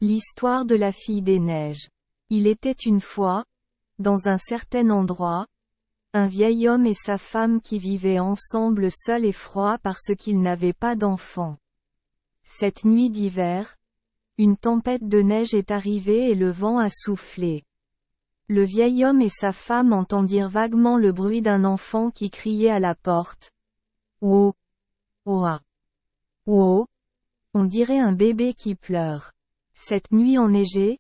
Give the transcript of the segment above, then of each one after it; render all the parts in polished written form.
L'histoire de la fille des neiges. Il était une fois, dans un certain endroit, un vieil homme et sa femme qui vivaient ensemble seuls et froids parce qu'ils n'avaient pas d'enfants. Cette nuit d'hiver, une tempête de neige est arrivée et le vent a soufflé. Le vieil homme et sa femme entendirent vaguement le bruit d'un enfant qui criait à la porte. Oh! Oa! Oh! On dirait un bébé qui pleure. Cette nuit enneigée,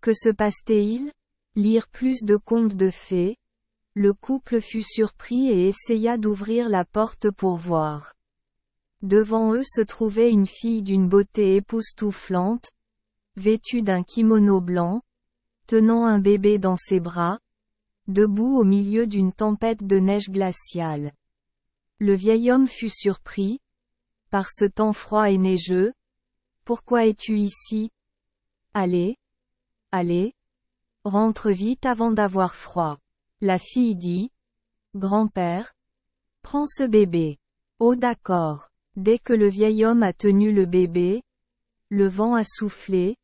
que se passe-t-il? Lire plus de contes de fées. Le couple fut surpris et essaya d'ouvrir la porte pour voir. Devant eux se trouvait une fille d'une beauté époustouflante, vêtue d'un kimono blanc, tenant un bébé dans ses bras, debout au milieu d'une tempête de neige glaciale. Le vieil homme fut surpris, par ce temps froid et neigeux. Pourquoi es-tu ici? Allez, allez, rentre vite avant d'avoir froid. La fille dit, Grand-père, prends ce bébé. Oh d'accord. Dès que le vieil homme a tenu le bébé, le vent a soufflé,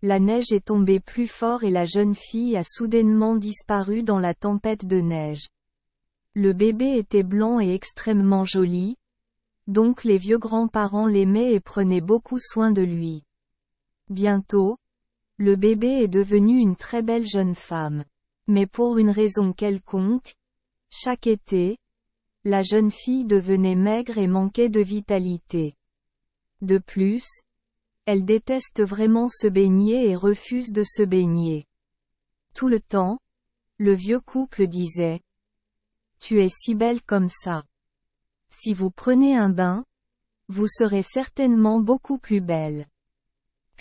la neige est tombée plus fort et la jeune fille a soudainement disparu dans la tempête de neige. Le bébé était blanc et extrêmement joli, donc les vieux grands-parents l'aimaient et prenaient beaucoup soin de lui. Bientôt, le bébé est devenu une très belle jeune femme. Mais pour une raison quelconque, chaque été, la jeune fille devenait maigre et manquait de vitalité. De plus, elle déteste vraiment se baigner et refuse de se baigner. Tout le temps, le vieux couple disait, « Tu es si belle comme ça. Si vous prenez un bain, vous serez certainement beaucoup plus belle. »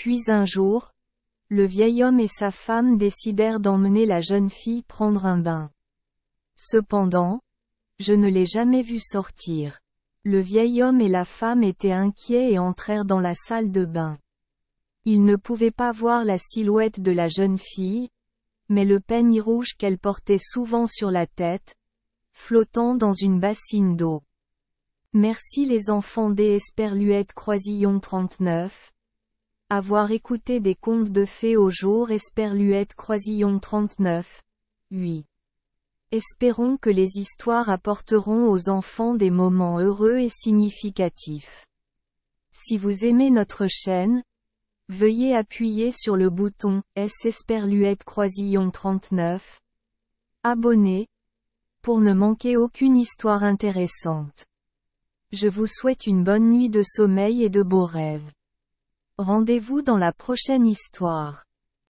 Puis un jour, le vieil homme et sa femme décidèrent d'emmener la jeune fille prendre un bain. Cependant, je ne l'ai jamais vue sortir. Le vieil homme et la femme étaient inquiets et entrèrent dans la salle de bain. Ils ne pouvaient pas voir la silhouette de la jeune fille, mais le peigne rouge qu'elle portait souvent sur la tête, flottant dans une bassine d'eau. Merci les enfants des Esperluette Croisillon 39. Avoir écouté des contes de fées au jour Esperluette Croisillon 39. 8. Espérons que les histoires apporteront aux enfants des moments heureux et significatifs. Si vous aimez notre chaîne, veuillez appuyer sur le bouton S Esperluette Croisillon 39. Abonner, pour ne manquer aucune histoire intéressante. Je vous souhaite une bonne nuit de sommeil et de beaux rêves. Rendez-vous dans la prochaine histoire.